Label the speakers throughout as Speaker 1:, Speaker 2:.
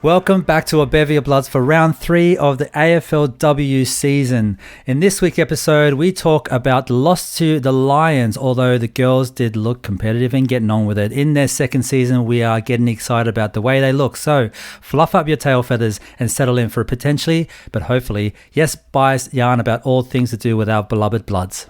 Speaker 1: Welcome back to a Bevy of Bloods for round 3 of the AFLW season. In this week's episode, we talk about the loss to the Lions, although the girls did look competitive and getting on with it. In their second season, we are getting excited about the way they look. So fluff up your tail feathers and settle in for a potentially, but hopefully, yes, biased yarn about all things to do with our beloved Bloods.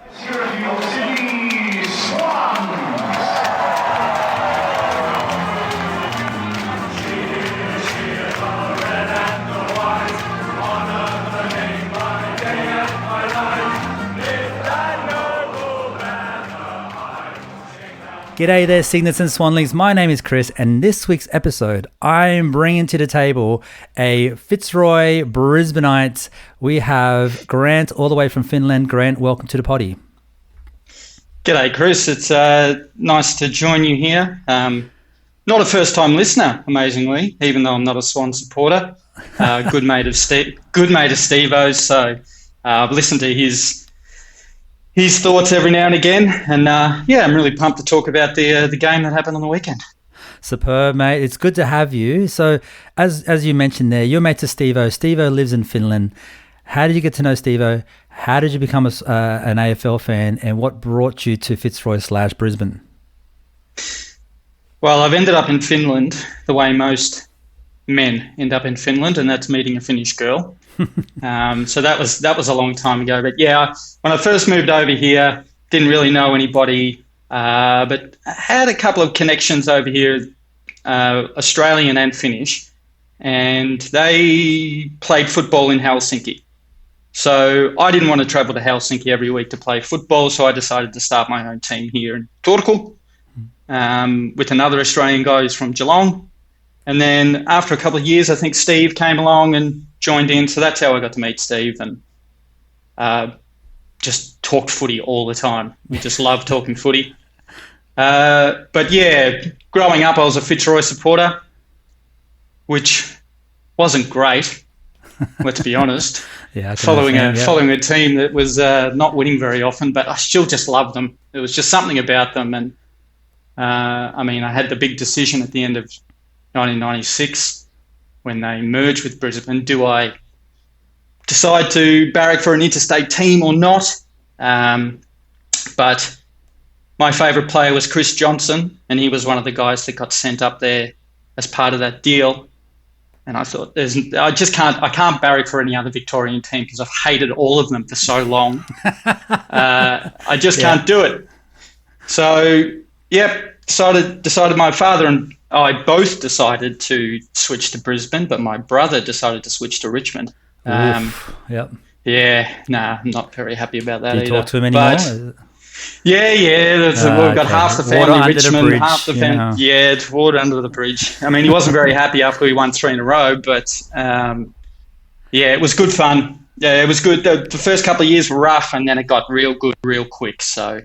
Speaker 1: G'day there, Cygnets and Swanlings. My name is Chris, and this week's episode, I'm bringing to the table a Fitzroy Brisbaneite. We have Grant all the way from Finland. Grant, welcome to the potty.
Speaker 2: G'day, Chris. It's nice to join you here. Not a first-time listener, amazingly, even though I'm not a Swan supporter. Good mate of Steve-O's, so I've listened to his thoughts every now and again, and I'm really pumped to talk about the game that happened on the weekend.
Speaker 1: Superb, mate. It's good to have you. So, as you mentioned there, you're mate to Steve-O. Steve-O lives in Finland. How did you get to know Steve-O? How did you become an AFL fan, and what brought you to Fitzroy/Brisbane?
Speaker 2: Well, I've ended up in Finland the way most men end up in Finland, and that's meeting a Finnish girl. So that was a long time ago. But yeah, when I first moved over here, didn't really know anybody, but I had a couple of connections over here, Australian and Finnish, and they played football in Helsinki. So I didn't want to travel to Helsinki every week to play football, so I decided to start my own team here in Turku with another Australian guy who's from Geelong. And then after a couple of years, I think Steve came along and joined in. So that's how I got to meet Steve, and just talked footy all the time. We just love talking footy. But yeah, growing up, I was a Fitzroy supporter, which wasn't great, let's be honest.
Speaker 1: Yeah,
Speaker 2: following a team that was not winning very often, but I still just loved them. There was just something about them. And I had the big decision at the end of 1996 when they merged with Brisbane. Do I decide to barrack for an interstate team or not? But my favourite player was Chris Johnson, and he was one of the guys that got sent up there as part of that deal. And I thought, I can't barrack for any other Victorian team because I've hated all of them for so long. I just can't do it. So, decided my father and I both decided to switch to Brisbane, but my brother decided to switch to Richmond.
Speaker 1: I'm
Speaker 2: not very happy about that either.
Speaker 1: Do you talk to him anymore?
Speaker 2: We've got half the family Richmond, half the family. Yeah, it's water under the bridge. I mean, he wasn't very happy after we won 3 in a row, but it was good fun. Yeah, it was good. The first couple of years were rough, and then it got real good real quick. So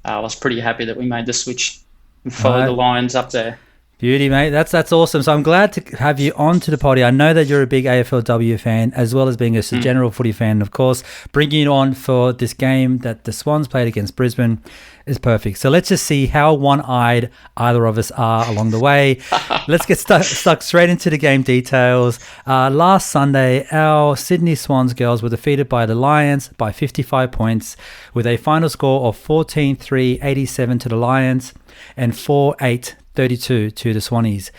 Speaker 2: I was pretty happy that we made the switch and followed the Lions up there.
Speaker 1: Beauty, mate. That's awesome. So I'm glad to have you on to the potty. I know that you're a big AFLW fan, as well as being a general footy fan. Of course, bringing you on for this game that the Swans played against Brisbane is perfect. So let's just see how one-eyed either of us are along the way. Let's get stuck straight into the game details. Last Sunday, our Sydney Swans girls were defeated by the Lions by 55 points with a final score of 14-3-87 to the Lions and 4-8-32 to the Swannies.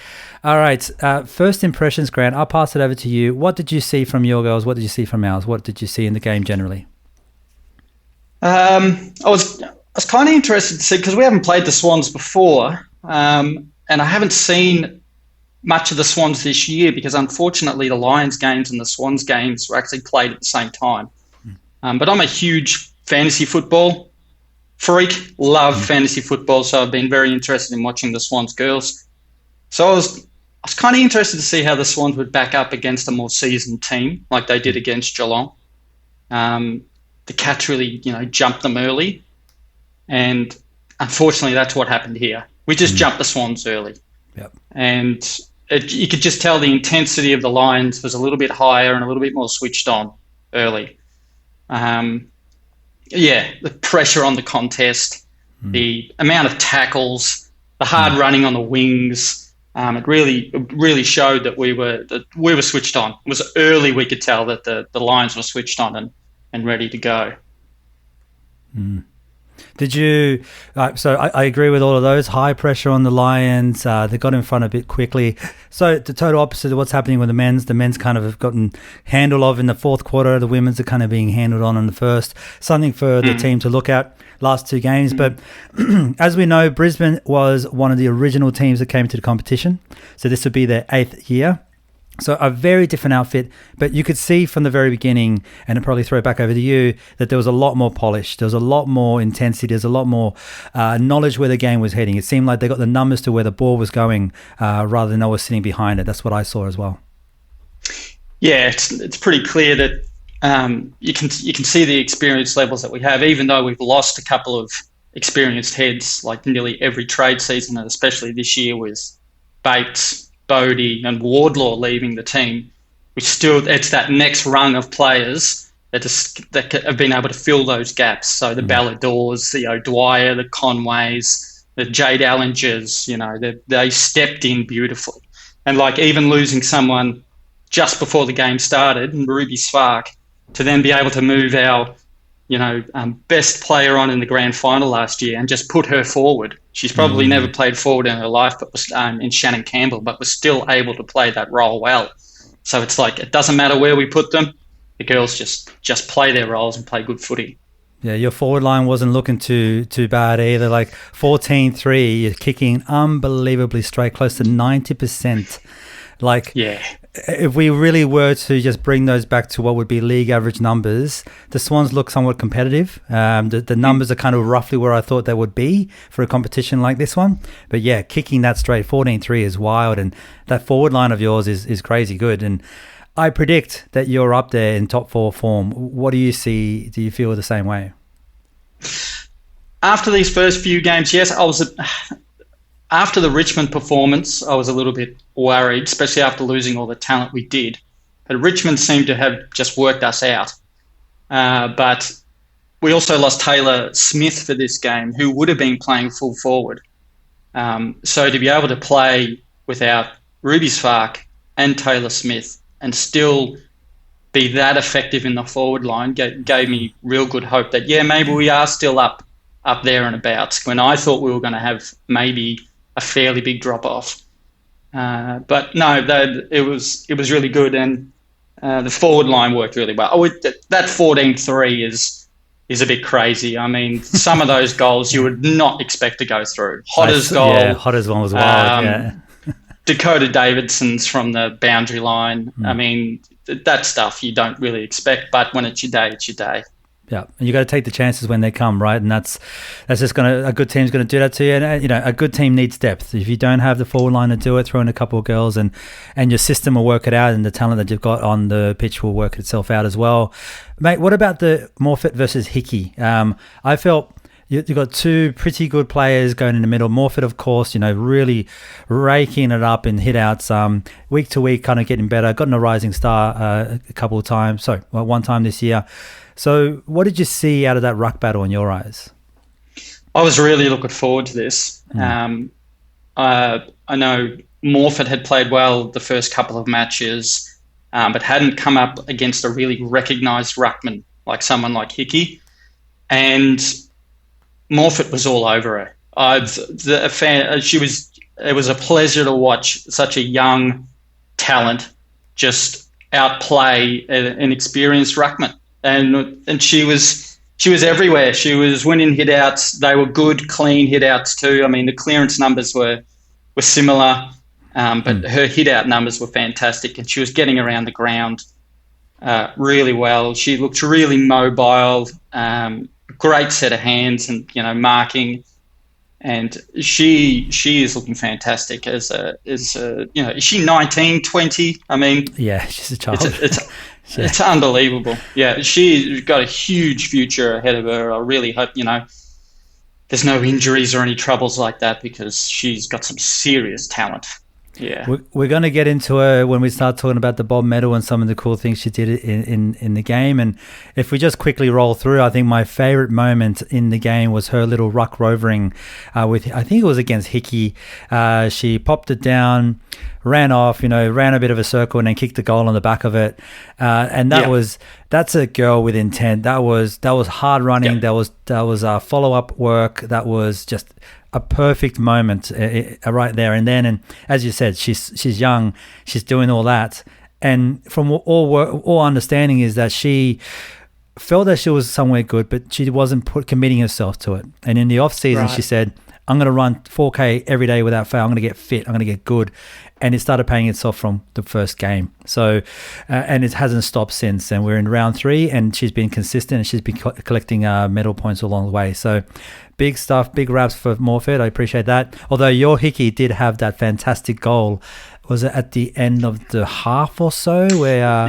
Speaker 1: All right, first impressions, Grant. I'll pass it over to you. What did you see from your girls? What did you see from ours? What did you see in the game generally?
Speaker 2: I was kind of interested to see, because we haven't played the Swans before, and I haven't seen much of the Swans this year because unfortunately the Lions games and the Swans games were actually played at the same time. But I'm a huge fantasy football freak, love fantasy football, so I've been very interested in watching the Swans girls. So I was kind of interested to see how the Swans would back up against a more seasoned team like they did against Geelong. The Cats really, jumped them early, and unfortunately that's what happened here. We just jumped the Swans early.
Speaker 1: Yep.
Speaker 2: And you could just tell the intensity of the Lions was a little bit higher and a little bit more switched on early. The pressure on the contest, the amount of tackles, the hard running on the wings, It really showed that we were switched on. It was early we could tell that the Lions were switched on and ready to go.
Speaker 1: Did you? So I agree with all of those. High pressure on the Lions. They got in front a bit quickly. So the total opposite of what's happening with the men's. The men's kind of have gotten handle of in the fourth quarter. The women's are kind of being handled on in the first. Something for the team to look at last two games. But as we know, Brisbane was one of the original teams that came to the competition. So this would be their 8th year. So a very different outfit, but you could see from the very beginning, and I'll probably throw it back over to you, that there was a lot more polish. There was a lot more intensity. There's a lot more knowledge where the game was heading. It seemed like they got the numbers to where the ball was going rather than always sitting behind it. That's what I saw as well.
Speaker 2: Yeah, it's pretty clear that you can see the experience levels that we have, even though we've lost a couple of experienced heads like nearly every trade season, and especially this year with Bates, Bodie and Wardlaw leaving the team. It's that next rung of players that have been able to fill those gaps. So the Balladors, the O'Dwyer, the Conways, the Jade Allingers, they stepped in beautifully. And like even losing someone just before the game started, Ruby Spark, to then be able to move our best player on in the grand final last year and just put her forward. She's probably never played forward in her life, but was in Shannon Campbell, but was still able to play that role well. So it's like it doesn't matter where we put them, the girls just play their roles and play good footy.
Speaker 1: Yeah, your forward line wasn't looking too bad either. Like 14-3, you're kicking unbelievably straight, close to 90%. Like, yeah. If we really were to just bring those back to what would be league average numbers, the Swans look somewhat competitive. The numbers are kind of roughly where I thought they would be for a competition like this one. But yeah, kicking that straight 14-3 is wild, and that forward line of yours is crazy good. And I predict that you're up there in top 4 form. What do you see? Do you feel the same way?
Speaker 2: After these first few games, yes, after the Richmond performance, I was a little bit worried, especially after losing all the talent we did. But Richmond seemed to have just worked us out. But we also lost Taylor Smith for this game, who would have been playing full forward. So to be able to play without Ruby Spark and Taylor Smith and still be that effective in the forward line gave me real good hope that, yeah, maybe we are still up there and about, when I thought we were going to have maybe a fairly big drop-off. But no, it was really good, and the forward line worked really well. That 14-3 is a bit crazy. I mean, some of those goals you would not expect to go through. Hodder's goal.
Speaker 1: Yeah, Hodder's one was wild, yeah.
Speaker 2: Dakota Davidson's from the boundary line. I mean, that stuff you don't really expect, but when it's your day, it's your day.
Speaker 1: Yeah, and you got to take the chances when they come, right? And that's just a good team's going to do that to you. And a good team needs depth. If you don't have the forward line to do it, throw in a couple of girls, and your system will work it out, and the talent that you've got on the pitch will work itself out as well, mate. What about the Morfitt versus Hickey? I felt you've got two pretty good players going in the middle. Morfitt, of course, really raking it up in hit-outs, week to week, kind of getting better. Gotten a rising star a couple of times. One time this year. So what did you see out of that ruck battle in your eyes?
Speaker 2: I was really looking forward to this. I know Morfitt had played well the first couple of matches, but hadn't come up against a really recognised ruckman like someone like Hickey. And Morfitt was all over her. It was a pleasure to watch such a young talent just outplay an experienced ruckman. And she was everywhere. She was winning hit-outs. They were good, clean hit-outs too. I mean, the clearance numbers were similar, but her hit-out numbers were fantastic, and she was getting around the ground really well. She looked really mobile, great set of hands, and marking. And she is looking fantastic is she 19, 20? I mean,
Speaker 1: yeah, she's a child.
Speaker 2: It's unbelievable. Yeah, she's got a huge future ahead of her. I really hope, there's no injuries or any troubles like that, because she's got some serious talent. Yeah.
Speaker 1: We're going to get into her when we start talking about the Bob medal and some of the cool things she did in the game. And if we just quickly roll through, I think my favourite moment in the game was her little ruck rovering with, I think it was against Hickey. She popped it down, ran off, ran a bit of a circle and then kicked the goal on the back of it. And that's a girl with intent. That was hard running. That was follow-up work. That was just a perfect moment right there and then. And as you said, she's young, she's doing all that, and from all understanding is that she felt that she was somewhere good, but she wasn't committing herself to it. And in the off season, she said, I'm going to run 4K every day without fail. I'm going to get fit. I'm going to get good. And it started paying itself from the first game. So, and it hasn't stopped since. And we're in round 3, and she's been consistent, and she's been collecting medal points along the way. So, big stuff, big raps for Morford. I appreciate that. Although your Hickey did have that fantastic goal. Was it at the end of the half or so? Where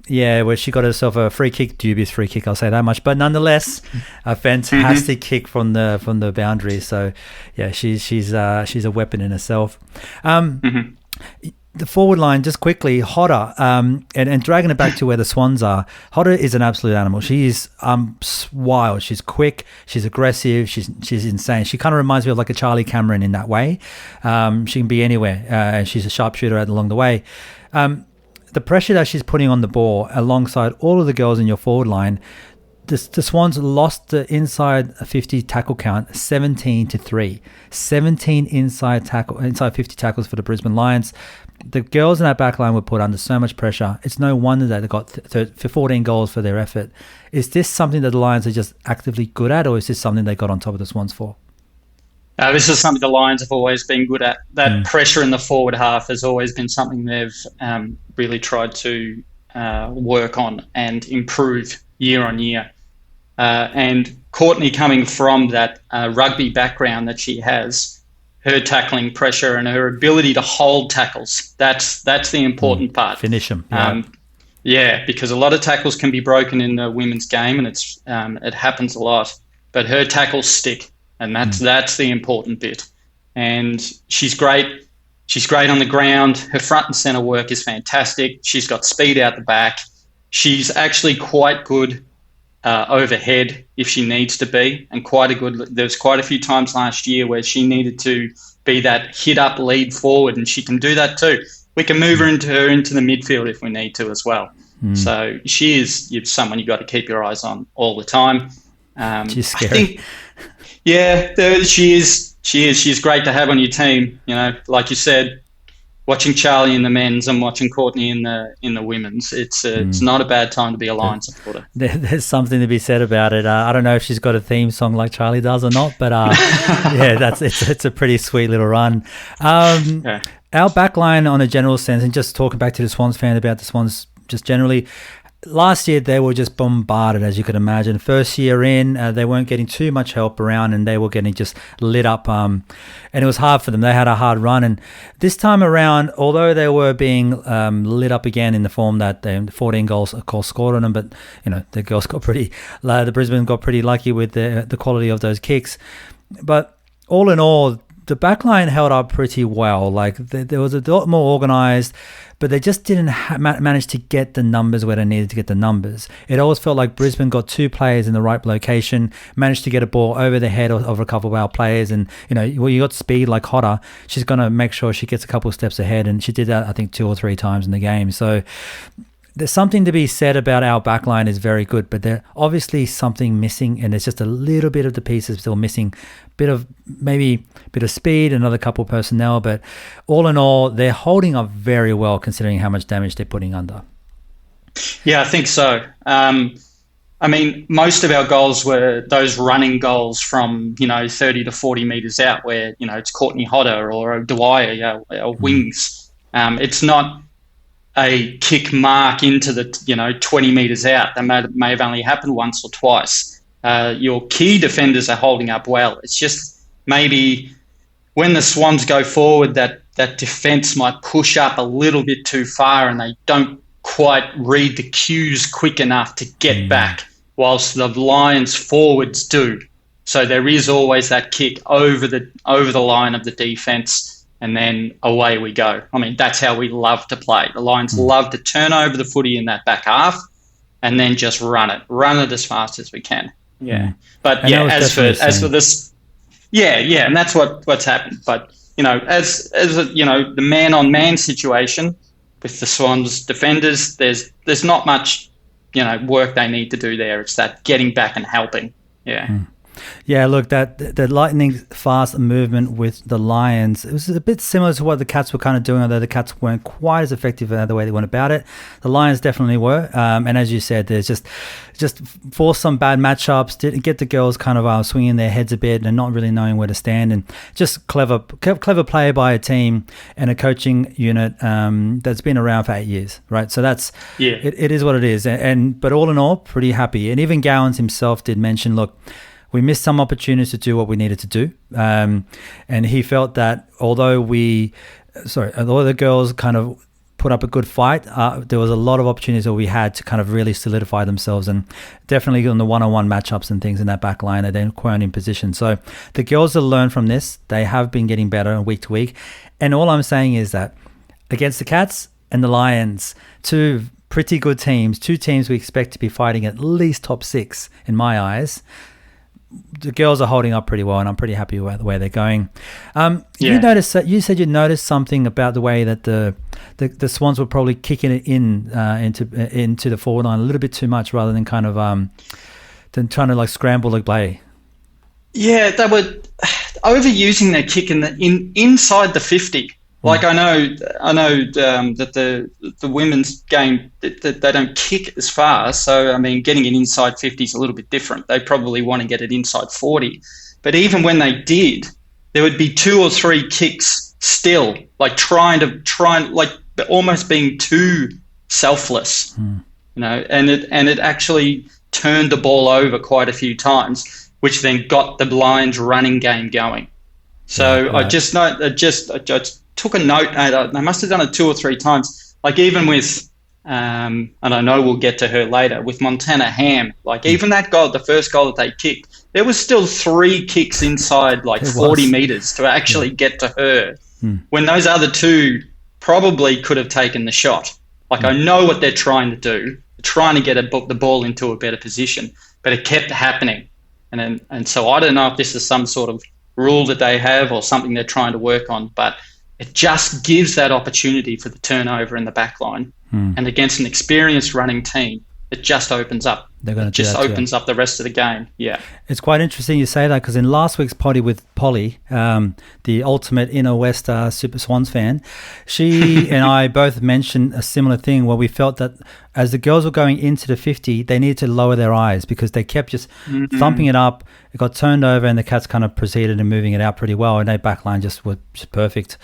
Speaker 1: where she got herself a free kick, dubious free kick, I'll say that much. But nonetheless, a fantastic kick from the boundary. So, yeah, she's a weapon in herself. The forward line, just quickly, Hodder, and dragging it back to where the Swans are. Hodder is an absolute animal. She is wild. She's quick. She's aggressive. She's insane. She kind of reminds me of like a Charlie Cameron in that way. She can be anywhere, and she's a sharpshooter along the way. The pressure that she's putting on the ball alongside all of the girls in your forward line, the Swans lost the inside 50 tackle count 17-3. 17 inside 50 tackles for the Brisbane Lions. The girls in that back line were put under so much pressure. It's no wonder that they got 14 goals for their effort. Is this something that the Lions are just actively good at, or is this something they got on top of the Swans for?
Speaker 2: This is something the Lions have always been good at. That pressure in the forward half has always been something they've really tried to work on and improve year on year. And Courtney, coming from that rugby background that she has, her tackling pressure and her ability to hold tackles, that's the important part.
Speaker 1: Finish them.
Speaker 2: Because a lot of tackles can be broken in the women's game, and it happens a lot. But her tackles stick. And that's the important bit. And she's great. She's great on the ground. Her front and centre work is fantastic. She's got speed out the back. She's actually quite good overhead if she needs to be, and there's quite a few times last year where she needed to be that hit-up lead forward, and she can do that too. We can move her into the midfield if we need to as well. So she is someone you've got to keep your eyes on all the time.
Speaker 1: She's scary.
Speaker 2: She is. She's great to have on your team. Like you said, watching Charlie in the men's and watching Courtney in the women's, it's not a bad time to be a Lions supporter.
Speaker 1: There's something to be said about it. I don't know if she's got a theme song like Charlie does or not, but it's a pretty sweet little run. Our backline on a general sense, and just talking back to the Swans fan about the Swans just generally. Last year, they were just bombarded, as you could imagine. First year in, they weren't getting too much help around, and they were getting just lit up. And it was hard for them. They had a hard run. And this time around, although they were being lit up again in the form that 14 goals, of course, scored on them, but the girls the Brisbane got pretty lucky with the quality of those kicks. But all in all, the backline held up pretty well. Like there was a lot more organised, but they just didn't manage to get the numbers where they needed to get the numbers. It always felt like Brisbane got 2 players in the right location, managed to get a ball over the head of a couple of our players, and you got speed like Hodder. She's going to make sure she gets a couple of steps ahead, and she did that I think 2 or 3 times in the game. So there's something to be said about our backline is very good, but there's obviously something missing, and there's just a little bit of the pieces still missing. Bit of speed, another couple of personnel, but all in all, they're holding up very well considering how much damage they're putting under.
Speaker 2: Yeah, I think so. Most of our goals were those running goals from 30 to 40 metres out, where it's Courtney Hodder or Dwyer, our wings. It's not a kick mark into the 20 metres out. That may have only happened once or twice. Your key defenders are holding up well. It's just maybe when the Swans go forward, that defence might push up a little bit too far, and they don't quite read the cues quick enough to get back, whilst the Lions forwards do. So there is always that kick over the line of the defence. and then away we go. I mean, that's how we love to play. The Lions love to turn over the footy in that back half and then just run it as fast as we can. Yeah. But
Speaker 1: and
Speaker 2: as for this, and that's what's happened. But, as the man-on-man situation with the Swans defenders, there's not much, work they need to do there. It's that getting back and helping. Yeah.
Speaker 1: Yeah, look, the lightning fast movement with the Lions, it was a bit similar to what the Cats were kind of doing, although the Cats weren't quite as effective in the way they went about it. The Lions definitely were. And as you said, there's just forced some bad matchups, didn't get the girls kind of swinging their heads a bit and not really knowing where to stand, and just clever play by a team and a coaching unit that's been around for 8 years, right? So that's, it is what it is. But all in all, pretty happy. And even Gowans himself did mention, look, we missed some opportunities to do what we needed to do. And he felt that although the girls kind of put up a good fight, there was a lot of opportunities that we had to kind of really solidify themselves, and definitely on the one-on-one matchups and things in that back line, they weren't in position. So the girls have learned from this. They have been getting better week to week. And all I'm saying is that against the Cats and the Lions, two pretty good teams, two teams we expect to be fighting at least top 6 in my eyes, the girls are holding up pretty well, and I'm pretty happy with the way they're going. You said you noticed something about the way that the Swans were probably kicking it into the forward line a little bit too much, rather than kind of than trying to like scramble the play. Yeah,
Speaker 2: they were overusing their kick inside the 50. Like I know that the women's game, that they don't kick as far. So I mean, getting it inside 50 is a little bit different. They probably want to get it inside 40. But even when they did, there would be 2 or 3 kicks still, like trying like almost being too selfless, and it actually turned the ball over quite a few times, which then got the Lions running game going. So I just took a note. They must have done it 2 or 3 times. Like even with, and I know we'll get to her later, with Montana Ham. Like even that goal, the first goal that they kicked, there was still 3 kicks inside like 40 meters to actually get to her. When those other 2 probably could have taken the shot. Like I know what they're trying to do. They're trying to get the ball into a better position, but it kept happening. And so I don't know if this is some sort of rule that they have or something they're trying to work on, but it just gives that opportunity for the turnover in the back line. And against an experienced running team, it just opens up. Opens up the rest of the game. Yeah.
Speaker 1: It's quite interesting you say that, because in last week's potty with Polly, the ultimate inner West Super Swans fan, she and I both mentioned a similar thing where we felt that as the girls were going into the 50, they needed to lower their eyes because they kept just thumping it up. It got turned over and the Cats kind of proceeded in moving it out pretty well, and their backline just was perfect.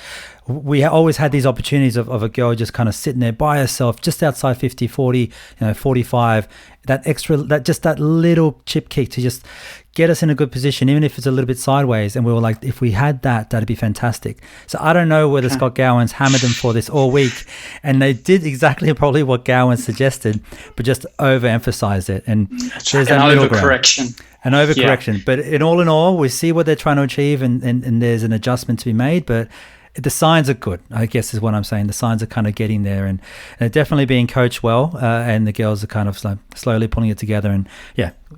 Speaker 1: We always had these opportunities of a girl just kind of sitting there by herself, just outside 50, 40, 45, that little chip kick to just get us in a good position, even if it's a little bit sideways. And we were like, if we had that, that'd be fantastic. So I don't know whether Scott Gowans hammered them for this all week, and they did exactly probably what Gowans suggested, but just overemphasized it. And there's an
Speaker 2: overcorrection.
Speaker 1: An overcorrection. Yeah. But in all, we see what they're trying to achieve, and there's an adjustment to be made, but the signs are good, I guess is what I'm saying. The signs are kind of getting there, and they're definitely being coached well, and the girls are kind of slowly pulling it together. And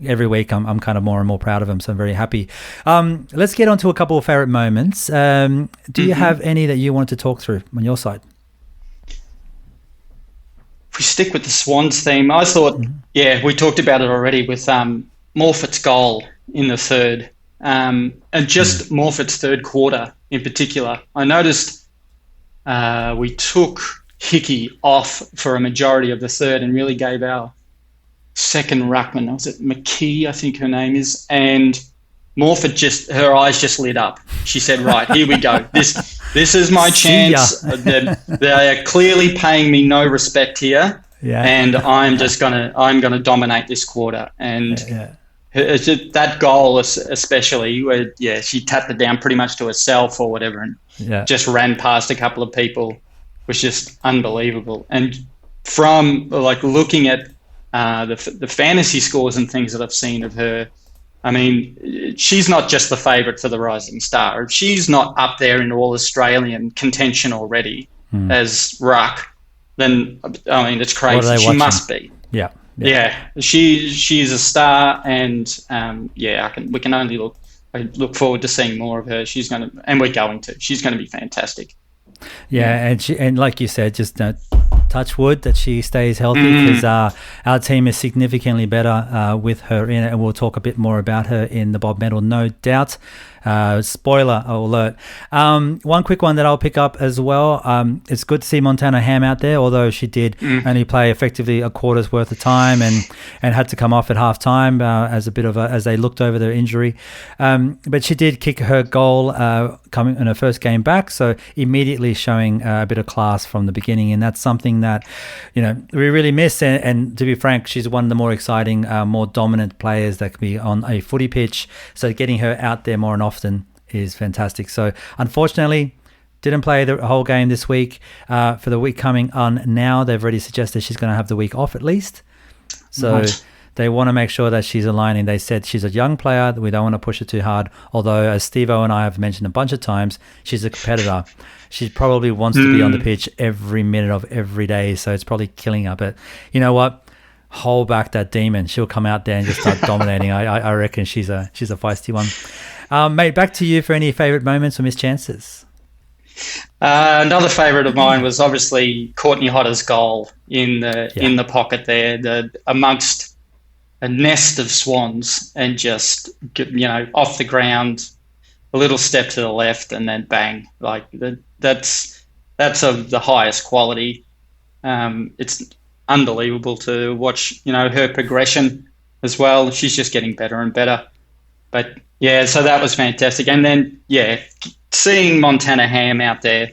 Speaker 1: every week I'm kind of more and more proud of them, so I'm very happy. Let's get on to a couple of favorite moments. Do you have any that you wanted to talk through on your side?
Speaker 2: If we stick with the Swans theme, I thought, we talked about it already with Morfitt's goal in the third, and just Morfitt's third quarter in particular. I noticed we took Hickey off for a majority of the third and really gave our second ruckman, was it McKee, I think her name is, and Morfitt her eyes just lit up. She said, right, here we go. This is my chance. They are clearly paying me no respect here. Yeah. And I'm gonna dominate this quarter. And it's just that goal especially, where she tapped it down pretty much to herself or whatever, and just ran past a couple of people, was just unbelievable. And from like looking at the fantasy scores and things that I've seen of her, I mean, she's not just the favourite for the Rising Star. If she's not up there in All-Australian contention already as ruck, then, I mean, it's crazy. She must be.
Speaker 1: Yeah.
Speaker 2: She's a star, and we can only look forward to seeing more of her. She's going to be fantastic.
Speaker 1: Yeah, and like you said, just touch wood that she stays healthy, because our team is significantly better with her in it, and we'll talk a bit more about her in the Bob Medal, no doubt. Spoiler alert. One quick one that I'll pick up as well. It's good to see Montana Ham out there, although she did only play effectively a quarter's worth of time and had to come off at half time as they looked over their injury. But she did kick her goal coming in her first game back, so immediately showing a bit of class from the beginning, and that's something that we really miss. And to be frank, she's one of the more exciting, more dominant players that can be on a footy pitch. So getting her out there more and often is fantastic. So unfortunately, didn't play the whole game this week. For the week coming on now, they've already suggested she's going to have the week off at least. So they want to make sure that she's aligning. They said she's a young player. We don't want to push her too hard. Although, as Steve-O and I have mentioned a bunch of times, she's a competitor. She probably wants to be on the pitch every minute of every day. So it's probably killing her. But you know what? Hold back that demon. She'll come out there and just start dominating. I reckon she's a feisty one. Mate, back to you for any favourite moments or missed chances.
Speaker 2: Another favourite of mine was obviously Courtney Hodder's goal in the pocket there, amongst a nest of swans, and just off the ground, a little step to the left, and then bang. Like that's of the highest quality. It's unbelievable to watch her progression as well. She's just getting better and better. But yeah, so that was fantastic. And then seeing Montana Ham out there,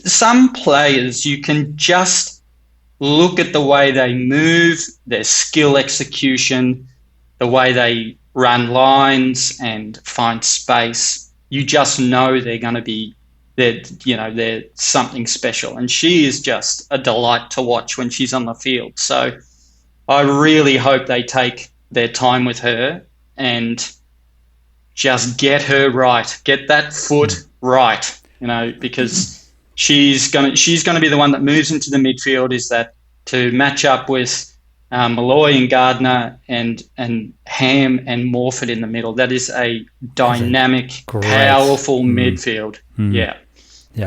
Speaker 2: some players, you can just look at the way they move, their skill execution, the way they run lines and find space. You just know they're going to be they're something special. And she is just a delight to watch when she's on the field. So I really hope they take their time with her and just get her right, get that foot right, because she's gonna be the one that moves into the midfield. Is that to match up with Malloy and Gardiner and Ham and Morford in the middle? That is a dynamic, powerful midfield.
Speaker 1: Yeah.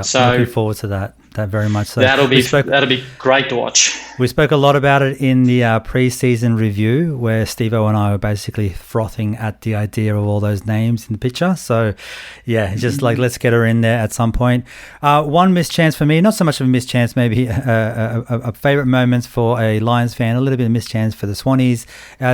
Speaker 2: So
Speaker 1: looking forward to that very much. So
Speaker 2: that'll be great to watch.
Speaker 1: We spoke a lot about it in the pre-season review, where Steve-O and I were basically frothing at the idea of all those names in the picture. So yeah, just like, let's get her in there at some point. One missed chance for me, not so much of a missed chance, maybe a favourite moments for a Lions fan, a little bit of missed chance for the Swannies.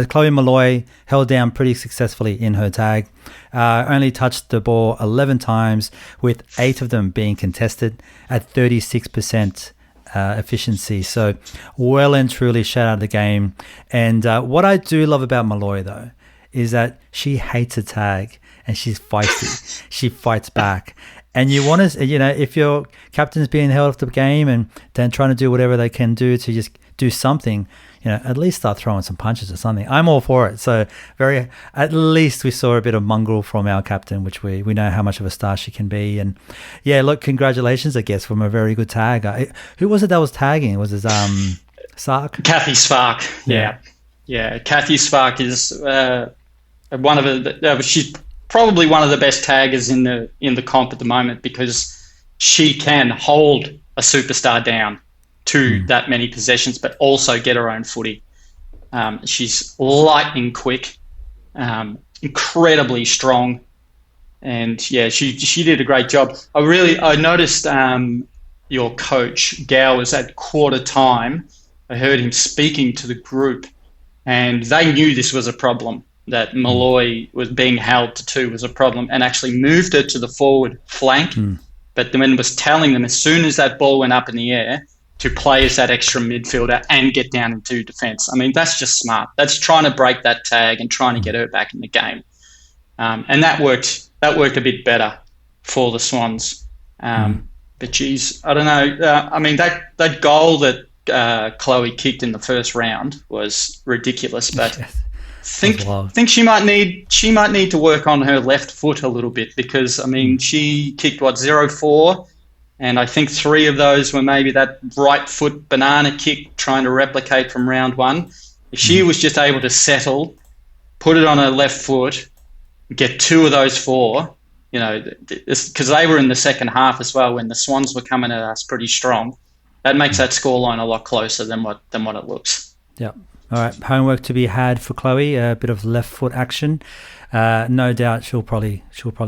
Speaker 1: Chloe Malloy held down pretty successfully in her tag. Only touched the ball 11 times, with 8 of them being contested at 36% efficiency. So well and truly shut out of the game. And what I do love about Malloy, though, is that she hates a tag and she's feisty. She fights back. And you want to, if your captain's being held off the game and then trying to do whatever they can do to just do something, at least start throwing some punches or something. I'm all for it. So at least we saw a bit of mongrel from our captain, which we know how much of a star she can be. And yeah, look, congratulations, I guess, from a very good tag. Who was it that was tagging? Was it Sark?
Speaker 2: Kathy Spark. Yeah. Kathy Spark is one of the. She's probably one of the best taggers in the comp at the moment, because she can hold a superstar down to that many possessions, but also get her own footy. She's lightning quick, incredibly strong, and yeah, she did a great job. I noticed your coach Gow was at quarter time. I heard him speaking to the group, and they knew this was a problem, that Malloy was being held to 2 was a problem, and actually moved her to the forward flank. But then was telling them, as soon as that ball went up in the air, to play as that extra midfielder and get down into defence. I mean, that's just smart. That's trying to break that tag and trying to get her back in the game. And that worked a bit better for the Swans. But geez, I don't know. I mean, that goal that Chloe kicked in the first round was ridiculous. But think she might need to work on her left foot a little bit, because I mean she kicked 0-4, and I think 3 of those were maybe that right foot banana kick trying to replicate from round 1. If she was just able to settle, put it on her left foot, get 2 of those 4, you know, because they were in the second half as well when the Swans were coming at us pretty strong. That makes that scoreline a lot closer than what it looks.
Speaker 1: Yeah. All right. Homework to be had for Chloe. A bit of left foot action. No doubt she'll probably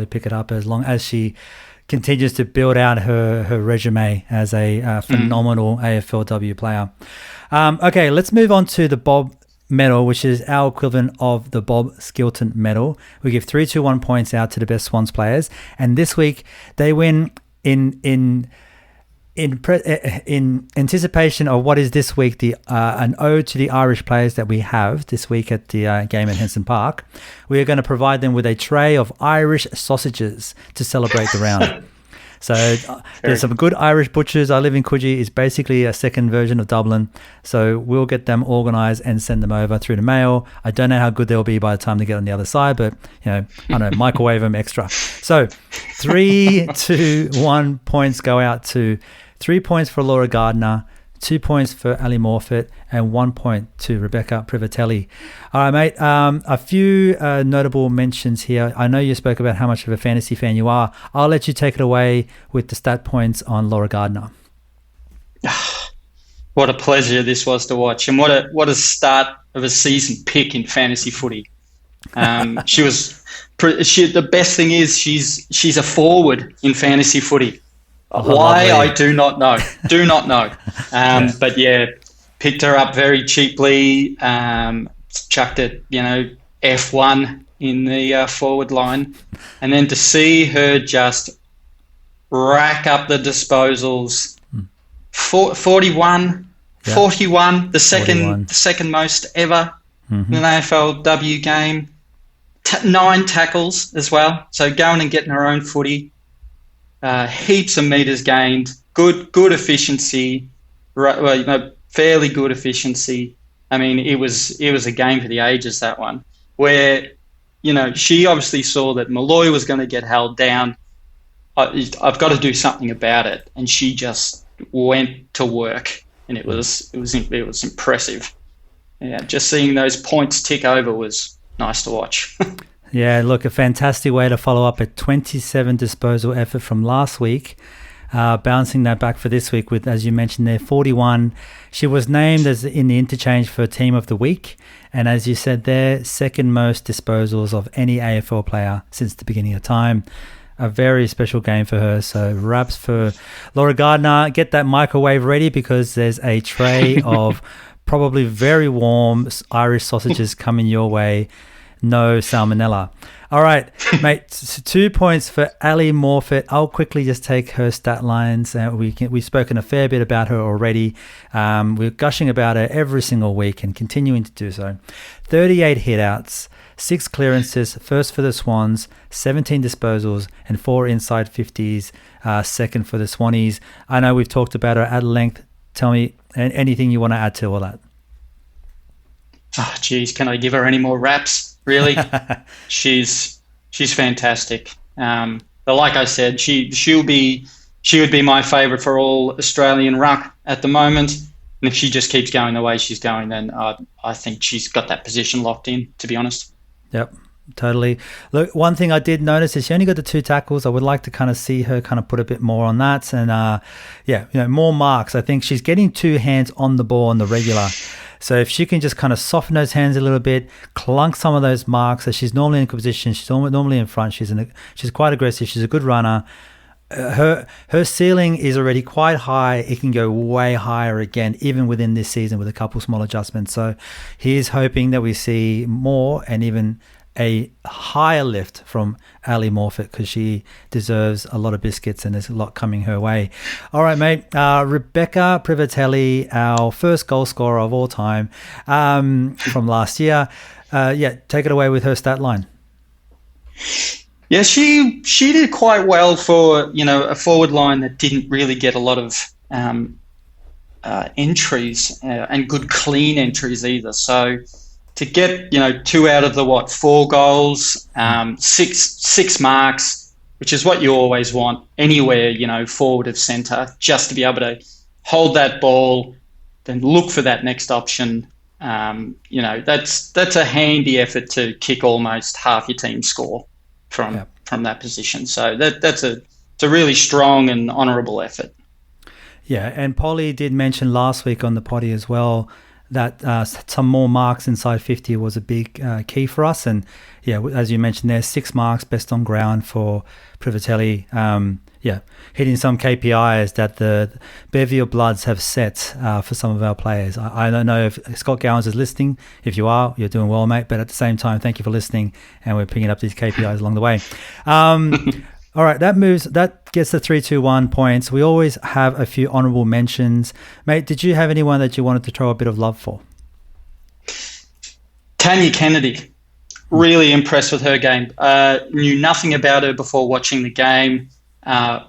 Speaker 1: pick it up as long as she continues to build out her resume as a phenomenal AFLW player. Okay, let's move on to the Bob medal, which is our equivalent of the Bob Skilton medal. We give 3-2-1 points out to the best Swans players, and this week they win in anticipation of what is this week an ode to the Irish players that we have this week at the game at Henson Park. We are going to provide them with a tray of Irish sausages to celebrate the round. So there's some good Irish butchers. I live in Coogee. It's basically a second version of Dublin. So we'll get them organised and send them over through the mail. I don't know how good they'll be by the time they get on the other side, but, you know, I don't know, microwave them extra. So 3-2-1 points go out to 3 points for Laura Gardiner, 2 points for Ali Morfitt, and 1 point to Rebecca Privatelli. All right, mate. A few notable mentions here. I know you spoke about how much of a fantasy fan you are. I'll let you take it away with the stat points on Laura Gardiner.
Speaker 2: What a pleasure this was to watch, and what a start of a season pick in fantasy footy. The best thing is she's a forward in fantasy footy. Why, I do not know. But yeah, picked her up very cheaply, chucked it, F1 in the forward line. And then to see her just rack up the disposals, 41, the second most ever in an AFLW game, 9 tackles as well. So going and getting her own footy. Heaps of meters gained, good efficiency, fairly good efficiency. I mean, it was a game for the ages, that one, where, she obviously saw that Malloy was going to get held down. I've got to do something about it, and she just went to work, and it was impressive. Yeah, just seeing those points tick over was nice to watch.
Speaker 1: Yeah, look, a fantastic way to follow up a 27 disposal effort from last week, bouncing that back for this week with, as you mentioned there, 41. She was named as in the interchange for Team of the Week, and as you said there, second most disposals of any AFL player since the beginning of time. A very special game for her, so raps for Laura Gardiner. Get that microwave ready because there's a tray of probably very warm Irish sausages coming your way. No salmonella. All right, mate, 2 points for Ali Morfitt. I'll quickly just take her stat lines. We've spoken a fair bit about her already. We're gushing about her every single week and continuing to do so. 38 hitouts, 6 clearances, first for the Swans, 17 disposals, and 4 inside 50s, second for the Swannies. I know we've talked about her at length. Tell me anything you want to add to all that.
Speaker 2: Oh, geez, can I give her any more raps? Really, she's fantastic. But like I said, she would be my favourite for all Australian ruck at the moment. And if she just keeps going the way she's going, then I think she's got that position locked in. To be honest.
Speaker 1: Yep, totally. Look, one thing I did notice is she only got the 2 tackles. I would like to kind of see her kind of put a bit more on that, and more marks. I think she's getting 2 hands on the ball on the regular. So if she can just kind of soften those hands a little bit, clunk some of those marks, as she's normally in a good position, she's normally in front, she's quite aggressive, she's a good runner. Her ceiling is already quite high. It can go way higher again, even within this season with a couple small adjustments. So he's hoping that we see more and even a higher lift from Ali Morfitt, because she deserves a lot of biscuits and there's a lot coming her way. All right, mate. Rebecca Privatelli, our first goal scorer of all time from last year. Take it away with her stat line.
Speaker 2: Yeah, she did quite well for, a forward line that didn't really get a lot of entries and good clean entries either. So to get, 2 out of the 4 goals, six marks, which is what you always want anywhere, forward of centre, just to be able to hold that ball, then look for that next option. That's a handy effort to kick almost half your team score from that position. So it's a really strong and honourable effort.
Speaker 1: Yeah, and Polly did mention last week on the potty as well that some more marks inside 50 was a big key for us. And yeah, as you mentioned there, 6 marks best on ground for Privatelli. Hitting some KPIs that the Bevier Bloods have set for some of our players. I don't know if Scott Gowans is listening. If you are, you're doing well, mate. But at the same time, thank you for listening, and we're picking up these KPIs along the way. All right, that gets the 3-2-1 points. We always have a few honourable mentions. Mate, did you have anyone that you wanted to throw a bit of love for?
Speaker 2: Tanya Kennedy. Really impressed with her game. Knew nothing about her before watching the game.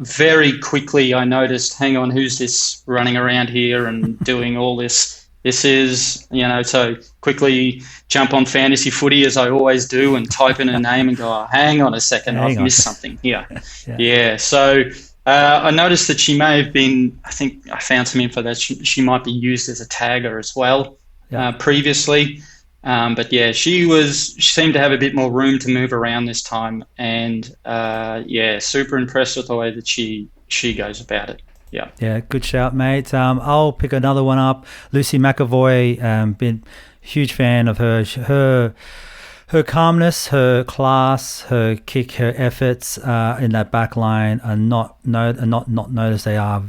Speaker 2: Very quickly I noticed, hang on, who's this running around here and doing all this? This is, so quickly jump on Fantasy Footy as I always do and type in her name and go, oh, hang on a second, I've missed something here. So I noticed that she may have been, I think I found some info that she might be used as a tagger as well previously. But yeah, she seemed to have a bit more room to move around this time, and super impressed with the way that she goes about it. Yeah,
Speaker 1: good shout, mate. I'll pick another one up. Lucy McAvoy, been huge fan of her calmness, her class, her kick, her efforts in that back line are not noticed. They are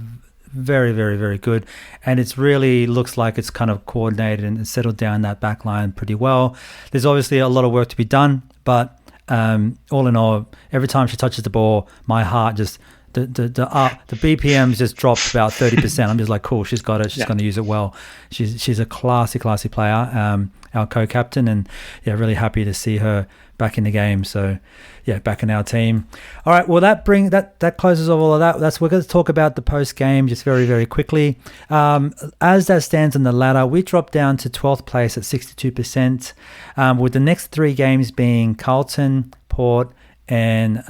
Speaker 1: very, very, very good, and it's really looks like it's kind of coordinated and settled down that back line pretty well. There's obviously a lot of work to be done, but all in all, every time she touches the ball, my heart just the BPMs just dropped about 30%. I'm just like, cool, she's got it. She's going to use it well. She's a classy player, our co-captain, and really happy to see her back in the game. So back in our team. All right, well that closes off all of that. We're going to talk about the post game just very, very quickly. As that stands on the ladder, we dropped down to 12th place at 62%, with the next 3 games being Carlton, Port, and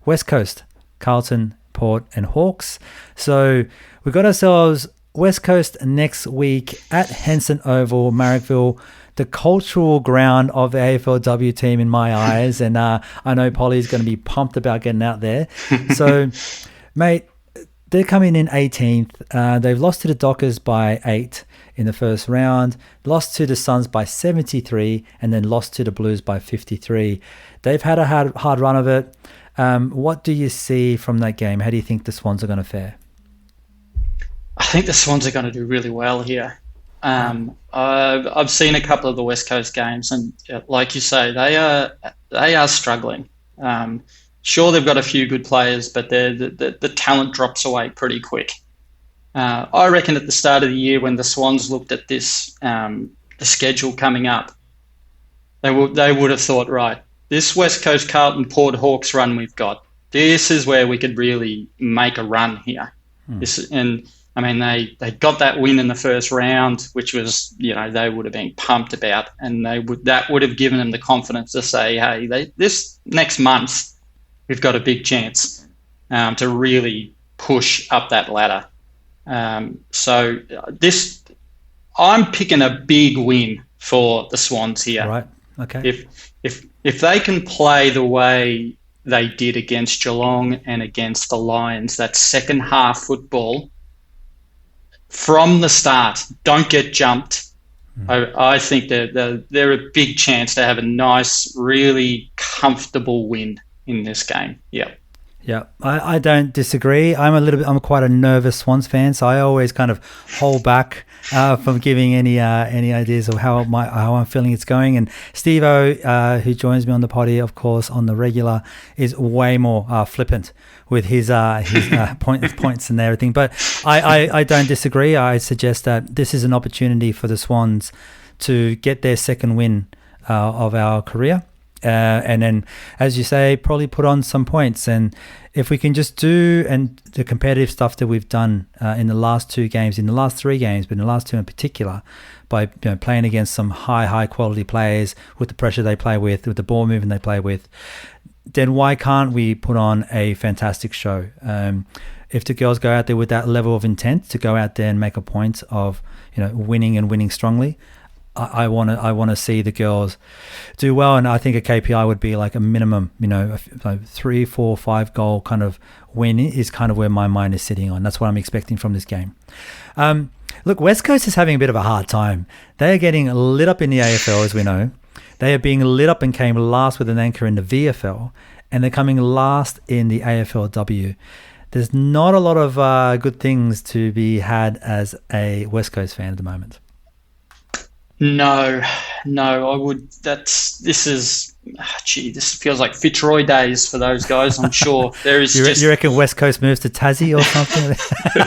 Speaker 1: West Coast, Carlton, Port, and Hawks. So we got ourselves West Coast next week at Henson Oval, Marrickville, the cultural ground of the AFLW team in my eyes. And I know Polly's going to be pumped about getting out there. So, mate, they're coming in 18th. They've lost to the Dockers by 8 in the first round, lost to the Suns by 73, and then lost to the Blues by 53. They've had a hard run of it. What do you see from that game? How do you think the Swans are going to fare?
Speaker 2: I think the Swans are going to do really well here. I've seen a couple of the West Coast games, and like you say, they are struggling. Sure, they've got a few good players, but the talent drops away pretty quick. I reckon at the start of the year, when the Swans looked at this the schedule coming up, they would have thought, right, this West Coast Carlton Port Hawks run we've got, this is where we could really make a run here. They got that win in the first round, which was, they would have been pumped about, and that would have given them the confidence to say, hey, this next month we've got a big chance to really push up that ladder. So I'm picking a big win for the Swans here.
Speaker 1: Right. Okay.
Speaker 2: If they can play the way they did against Geelong and against the Lions, that second half football from the start, don't get jumped. I think they're a big chance to have a nice, really comfortable win in this game.
Speaker 1: Yeah, I don't disagree. I'm quite a nervous Swans fan, so I always kind of hold back from giving any ideas of how I'm feeling it's going. And Steve-O, who joins me on the potty, of course, on the regular, is way more flippant with his points and everything. But I don't disagree. I suggest that this is an opportunity for the Swans to get their second win of our career. And then, as you say, probably put on some points. And if we can just do and the competitive stuff that we've done in the last 2 games, in the last 3 games, but in the last 2 in particular, by playing against some high quality players with the pressure they play with the ball movement they play with, then why can't we put on a fantastic show? If the girls go out there with that level of intent to go out there and make a point of winning and winning strongly, I want to see the girls do well. And I think a KPI would be like a minimum, a 3, 4, 5 goal kind of win is kind of where my mind is sitting on. That's what I'm expecting from this game. Look, West Coast is having a bit of a hard time. They are getting lit up in the AFL, as we know. They are being lit up and came last with an anchor in the VFL, and they're coming last in the AFLW. There's not a lot of good things to be had as a West Coast fan at the moment.
Speaker 2: No, I would. This feels like Fitzroy days for those guys. I'm sure there is.
Speaker 1: You reckon West Coast moves to Tassie or something?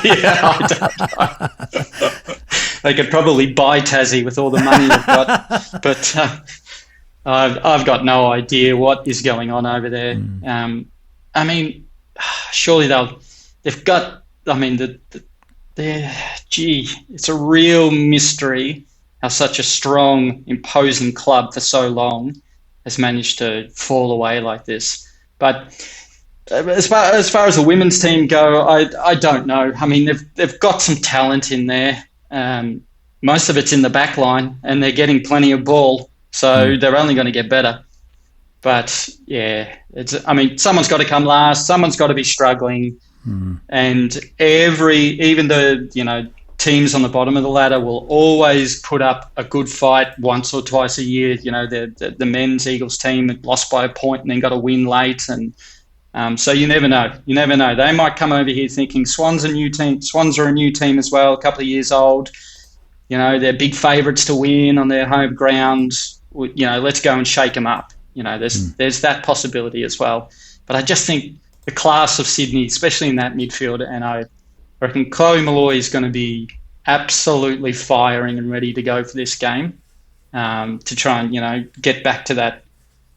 Speaker 2: Yeah, I don't know. They could probably buy Tassie with all the money they've got, but I've got no idea what is going on over there. I mean, surely they've got. I mean, it's a real mystery how such a strong, imposing club for so long has managed to fall away like this. But as far as the women's team go, I don't know. I mean, they've got some talent in there. Most of it's in the back line, and they're getting plenty of ball, so they're only going to get better. But yeah, someone's got to come last. Someone's got to be struggling, and even the teams on the bottom of the ladder will always put up a good fight once or twice a year. The men's Eagles team lost by a point and then got a win late, and so you never know. They might come over here thinking Swans are a new team. Swans are a new team as well, a couple of years old. They're big favourites to win on their home ground. Let's go and shake them up. There's that possibility as well. But I just think the class of Sydney, especially in that midfield, and I reckon Chloe Malloy is going to be absolutely firing and ready to go for this game to try and, get back to that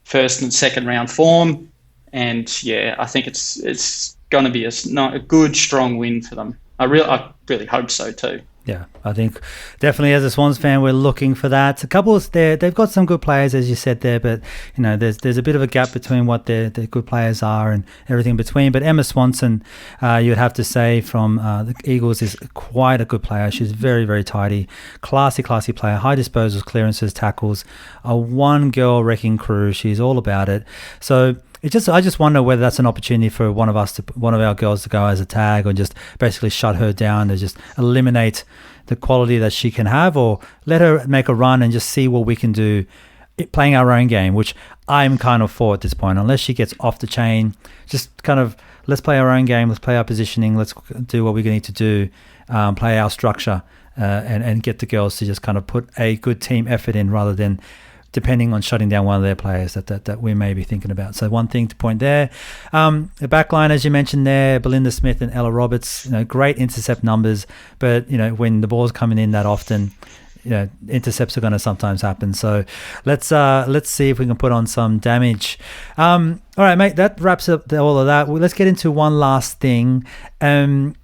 Speaker 2: first and second round form. And, yeah, I think it's going to be a good, strong win for them. I really hope so too.
Speaker 1: Yeah, I think definitely as a Swans fan, we're looking for that. A couple there, they've got some good players, as you said there, but there's a bit of a gap between what their good players are and everything in between. But Emma Swanson, you'd have to say from the Eagles, is quite a good player. She's very, very tidy, classy player, high disposals, clearances, tackles, a one girl wrecking crew. She's all about it. So I just wonder whether that's an opportunity for one of our girls to go as a tag, or just basically shut her down, to just eliminate the quality that she can have, or let her make a run and just see what we can do playing our own game, which I'm kind of for at this point. Unless she gets off the chain, just kind of let's play our own game, let's play our positioning, let's do what we need to do, play our structure, and get the girls to just kind of put a good team effort in, rather than depending on shutting down one of their players that we may be thinking about. So one thing to point there. The back line, as you mentioned there, Belinda Smith and Ella Roberts, great intercept numbers, but when the ball's coming in that often, intercepts are going to sometimes happen. So let's see if we can put on some damage. All right, mate, that wraps up all of that. Let's get into one last thing. I'm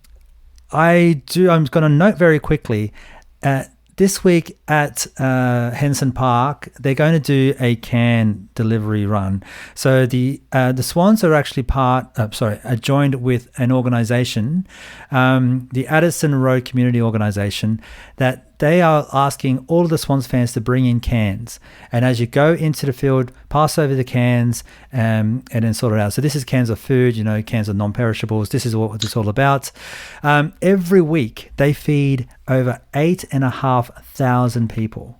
Speaker 1: going to note very quickly, this week at Henson Park, they're going to do a can delivery run. So the Swans are actually joined with an organisation, the Addison Road Community Organisation, that they are asking all of the Swans fans to bring in cans. And as you go into the field, pass over the cans and then sort it out. So this is cans of food, cans of non-perishables. This is what it's all about. Every week, they feed over 8,500 people.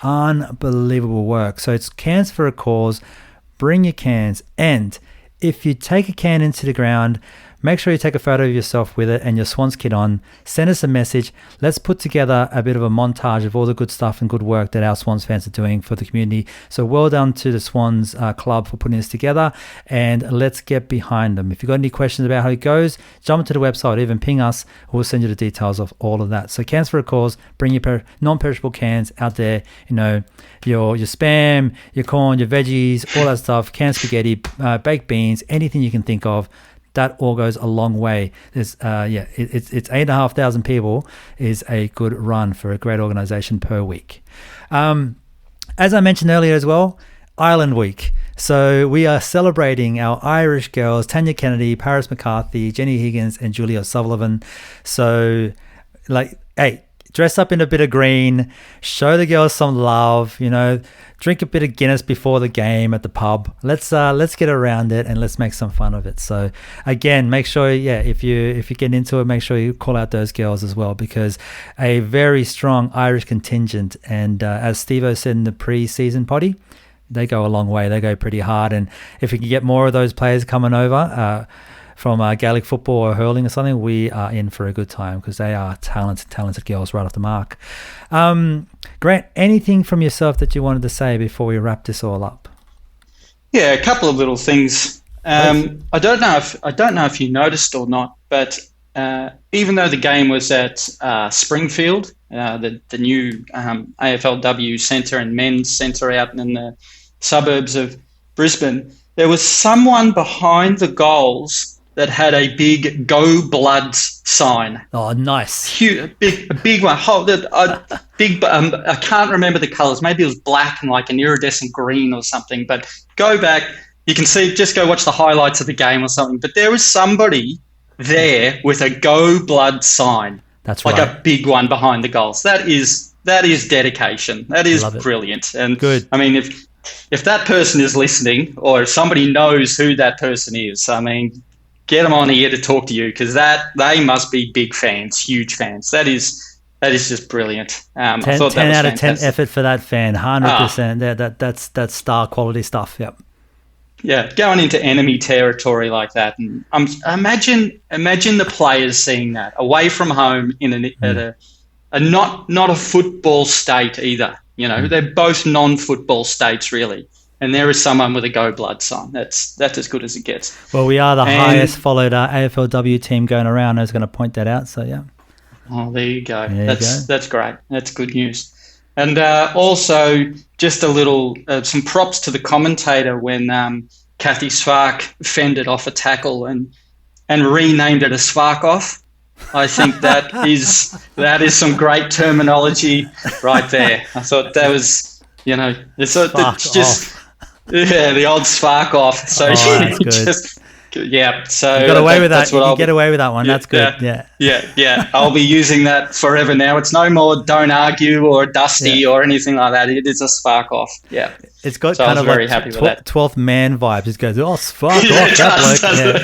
Speaker 1: Unbelievable work. So it's cans for a cause. Bring your cans. And if you take a can into the ground, make sure you take a photo of yourself with it and your Swans kit on. Send us a message. Let's put together a bit of a montage of all the good stuff and good work that our Swans fans are doing for the community. So well done to the Swans Club for putting this together, and let's get behind them. If you've got any questions about how it goes, jump into the website, even ping us. We'll send you the details of all of that. So cans for a cause, bring your non-perishable cans out there, your Spam, your corn, your veggies, all that stuff, canned spaghetti, baked beans, anything you can think of. That all goes a long way. It's 8,500 people is a good run for a great organization per week. As I mentioned earlier as well, Ireland Week. So we are celebrating our Irish girls, Tanya Kennedy, Paris McCarthy, Jenny Higgins, and Julia O'Sullivan. So, hey, dress up in a bit of green, show the girls some love, drink a bit of Guinness before the game at the pub. Let's get around it and let's make some fun of it. So again, make sure, if you get into it, make sure you call out those girls as well, because a very strong Irish contingent. And as Steve-O said in the pre-season potty, they go a long way. They go pretty hard. And if we can get more of those players coming over, from Gaelic football or hurling or something, we are in for a good time, because they are talented girls right off the mark. Grant, anything from yourself that you wanted to say before we wrap this all up?
Speaker 2: Yeah, a couple of little things. I don't know if you noticed or not, but even though the game was at Springfield, the new AFLW centre and men's centre out in the suburbs of Brisbane, there was someone behind the goals that had a big "Go Bloods" sign.
Speaker 1: Oh, nice!
Speaker 2: Huge, a big one. I can't remember the colours. Maybe it was black and like an iridescent green or something. But go back, you can see. Just go watch the highlights of the game or something. But there was somebody there with a "Go Blood" sign.
Speaker 1: That's
Speaker 2: like
Speaker 1: right.
Speaker 2: a big one behind the goals. That is dedication. That is brilliant. And
Speaker 1: good.
Speaker 2: I mean, if that person is listening, or if somebody knows who that person is, I mean, get them on here to talk to you, because they must be big fans, huge fans. That is just brilliant.
Speaker 1: 10
Speaker 2: I thought that was
Speaker 1: out of
Speaker 2: fantastic.
Speaker 1: 10 effort for that fan, 100%. That's star quality stuff. Yep.
Speaker 2: Yeah, going into enemy territory like that, and imagine the players seeing that away from home at a not a football state either. They're both non-football states really. And there is someone with a "Go Blood" sign. That's as good as it gets.
Speaker 1: Well, we are the highest followed AFLW team going around. I was going to point that out. So yeah.
Speaker 2: Oh, there you go. That's great. That's good news. And also, just a little some props to the commentator when Kathy Svark fended off a tackle and renamed it a Svark off. I think that is some great terminology right there. I thought that was, it's just. Yeah, the old spark off. So
Speaker 1: that's good.
Speaker 2: So you
Speaker 1: got away with that. You get away with that one. That's good.
Speaker 2: Yeah. I'll be using that forever now. It's no more "Don't Argue" or "Dusty" or anything like that. It is a spark off. Yeah.
Speaker 1: It's got
Speaker 2: so
Speaker 1: kind of
Speaker 2: very
Speaker 1: like
Speaker 2: happy with that.
Speaker 1: 12th man vibes. It goes, spark off that bloke.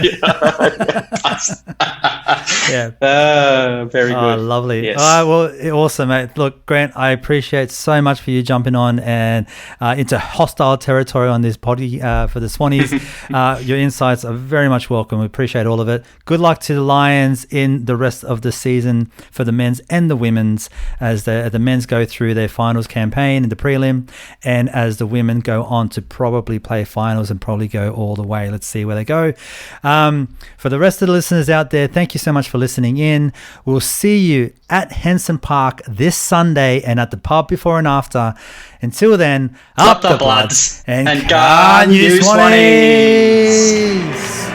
Speaker 1: Yeah.
Speaker 2: Very good.
Speaker 1: Oh, lovely.
Speaker 2: Yes.
Speaker 1: All right, well, awesome, mate. Look, Grant, I appreciate so much for you jumping on and into hostile territory on this potty for the Swannies. Your insights are very much welcome. We appreciate all of it. Good luck to the Lions in the rest of the season for the men's and the women's, as the men's go through their finals campaign in the prelim, and as the women go on to probably play finals and probably go all the way. Let's see where they go. For the rest of the listeners out there, thank you so much for listening in. We'll see you at Henson Park this Sunday and at the pub before and after. Until then,
Speaker 2: up the bloods
Speaker 1: and
Speaker 2: go
Speaker 1: you
Speaker 2: Swannies!
Speaker 1: Swannies!